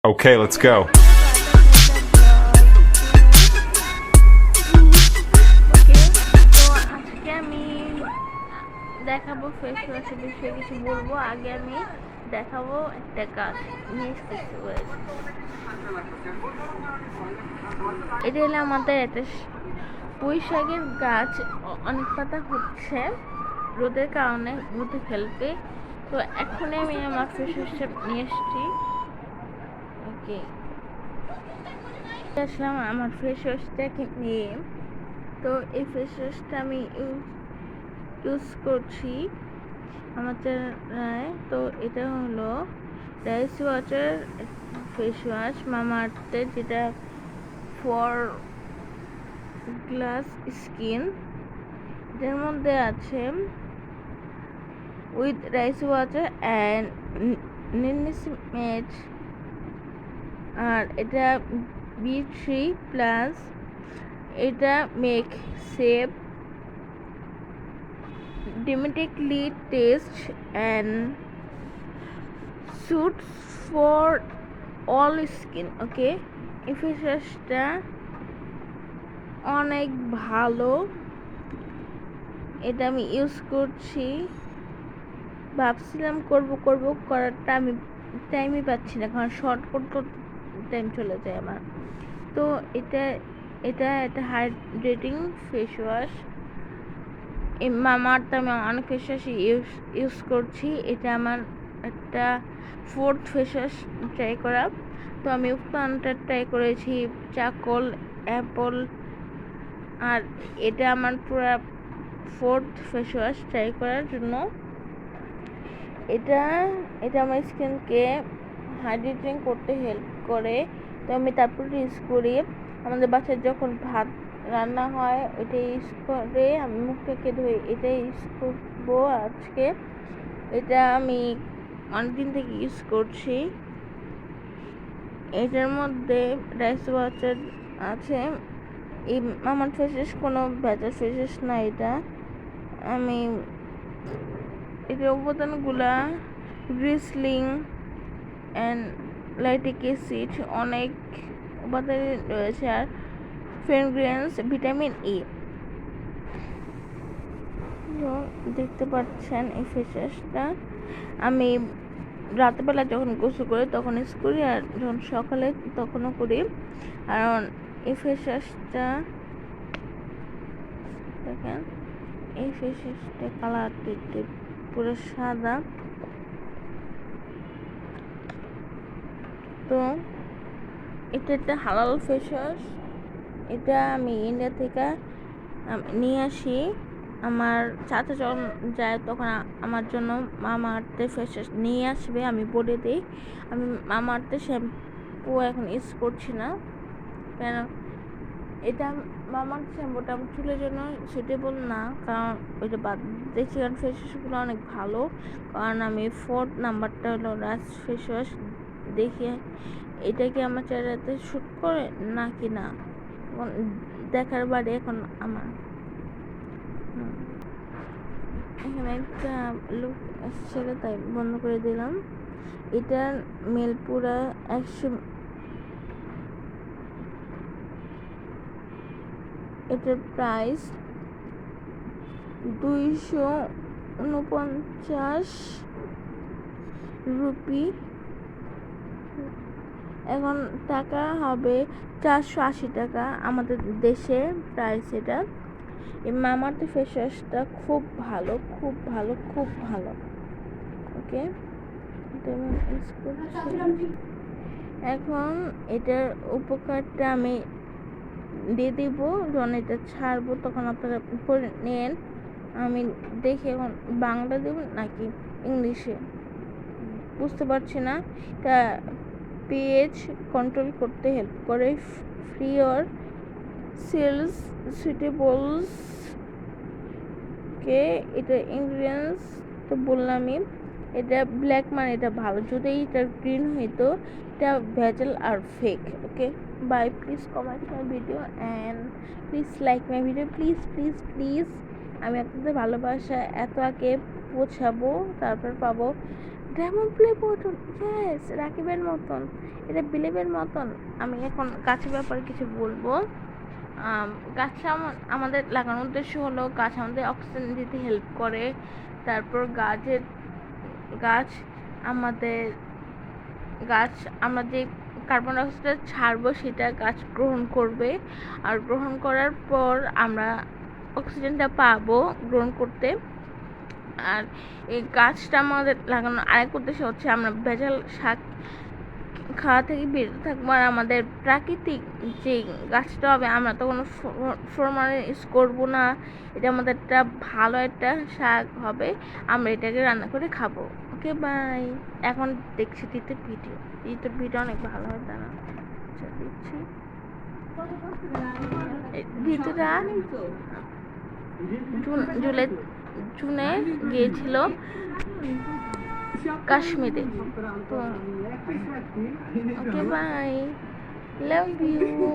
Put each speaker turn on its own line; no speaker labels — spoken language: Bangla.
Okay, let's go.
আজকে আমি দেখাবো ফেস ওয়াশের বিষয়ে কিছু বলবো। আগে আমি দেখাবো একটা গাছ নিয়ে এসেছি। এটা হলো আমাদের একটা পুঁই শাকের গাছ। অনেক পাতা হচ্ছে রোদের কারণে রোদে ফেলতে। তো এখনই আমি আমার ফেস ওয়াশটা নিয়ে এসেছি। ওকে, আসলাম আমার ফেস ওয়াশটাকে নিয়ে। তো এই ফেস ওয়াশটা আমি ইউজ করছি আমার চ্যানেলে। তো এটা হলো রাইস ওয়াটার ফেস ওয়াশ মামা আর্থের, যেটা ফর গ্লাস স্কিন। এটার মধ্যে আছে উইথ রাইস ওয়াটার অ্যান্ড নিনিসিমেট, আর এটা B3+। এটা make safe dramatically taste and suits for all skin. ওকে, এই ফেস ওয়াশটা অনেক ভালো। এটা আমি ইউজ করছি, ভাবছিলাম করারটা আমি টাইমই পাচ্ছি না, কারণ শর্ট করতে টাইম চলে যায় আমার। তো এটা এটা একটা হাইড্রেটিং ফেস ওয়াশ। এই মামাআর্থ আমি অনেক ফেস ওয়াশ ইউজ করছি। এটা আমার একটা ফোর্থ ফেস ওয়াশ ট্রাই করা। তো আমি উত্তানটা ট্রাই করেছি, চাকল, অ্যাপল, আর এটা আমার পুরো ফোর্থ ফেস ওয়াশ ট্রাই করার জন্য। এটা এটা আমার স্কিনকে হাইড্রেটিং করতে হেল্প করে। তো আমি তারপর ইউজ করি। আমাদের বাসায় যখন ভাত রান্না হয় ওইটা ইউজ করে আমি মুখটাকে ধুই। এটা ইউজ করবো আজকে। এটা আমি অনেকদিন থেকে ইউজ করছি। এটার মধ্যে রাইস ওয়াটার আছে। এই আমার ফেসেস কোনো ভেজাল ফেসেস না। এটা আমি এটার উপাদানগুলা গ্রিসলিং অ্যান্ড ল্যাকটিক অ্যাসিড, অনেক উপাদান রয়েছে, আর ফ্রেগ্রেন্স, ভিটামিন ই। দেখতে পাচ্ছেন এই ফেস ওয়াশটা আমি রাতবেলা যখন গোসল করি তখন ইউজ করি, আর যখন সকালে তখনও করি। কারণ এই ফেস ওয়াশটা দেখেন, এই ফেস ওয়াশটা কালার পুরো সাদা। তো এটা একটা হালাল ফেস ওয়াশ। এটা আমি ইন্ডিয়া থেকে নিয়ে আসি। আমার চাচা যখন যায় তখন আমার জন্য মামা আর্থের ফেস ওয়াশ নিয়ে আসবে, আমি বলে দিই। আমি মামা আর্থের শ্যাম্পু এখন ইউজ করছি না, কেন এটা মামা আর্থ শ্যাম্পুটা আমার চুলের জন্য সুইটেবল না, কারণ ওইটা বাদ দেখছি। কারণ ফেস ওয়াশগুলো অনেক ভালো, কারণ আমি ফোর্থ নাম্বারটা হলো রাজ ফেস ওয়াশ দেখি এটা কি আমার চেহারাতে শ্যুট করে নাকি না দেখার বাড়ি এখন আমার। এখানে একটা লুক আসছিল তাই বন্ধ করে দিলাম। এটার মেল পুরা 100। এটার প্রাইস 249 রুপি। এখন টাকা হবে 480 টাকা আমাদের দেশে প্রাইস। এটা এই মামাআর্থ ফেস ওয়াশটা খুব ভালো, খুব ভালো, খুব ভালো। ওকে, এখন এটার উপকারটা আমি দিয়ে দিব। যখন এটা ছাড়বো তখন আপনারা পড়ে নেন। আমি দেখি এখন বাংলা দেব নাকি ইংলিশে বুঝতে পারছি না। এটা পিএইচ কন্ট্রোল করতে হেল্প করে, ফ্রি অর সেলস সুইটেবলস। কে এটা ইনগ্রিডিয়েন্টস তো বললামই। এটা ব্ল্যাক মানে এটা ভালো, যদি এটা গ্রিন হইতো এটা ভেজাল আর fake. Okay, bye. Please comment my video and please like my video. Please please please, আমি আপনাদের ভালোবাসা এত আগে পৌঁছাবো, তারপর পাবো ড্রাগন ফ্লের মতন, ইয়েস, রাকিবের মতন, এটা বিলিভের মতন। আমি এখন গাছের ব্যাপারে কিছু বলবো। গাছ আমাদের লাগানোর উদ্দেশ্য হলো গাছ আমাদের অক্সিজেন দিতে হেল্প করে। তারপর গাছ আমাদের গাছ আমরা যে কার্বন ডাইঅক্সাইড ছাড়বো সেটা গাছ গ্রহণ করবে, আর গ্রহণ করার পর আমরা অক্সিজেনটা পাবো গ্রহণ করতে। আর এই গাছটা আমাদের লাগানোর আরেক উদ্দেশ্য হচ্ছে আমরা ভেজাল শাক খাওয়া থেকে বিরত থাকবো, আর আমাদের প্রাকৃতিক যে গাছটা হবে আমরা তো কোনো ফরমালিন ইউজ করবো না। এটা আমাদের একটা ভালো একটা শাক হবে, আমরা এটাকে রান্না করে খাবো। Okay bye. এখন দেখছি দ্বিতীয় ভিডিও অনেক ভালো হয়, দাঁড়া দিচ্ছি। দ্বিতীয়টা জুনে গিয়েছিল কাশ্মীরে। তো ওকে বাই, লাভ ইউ।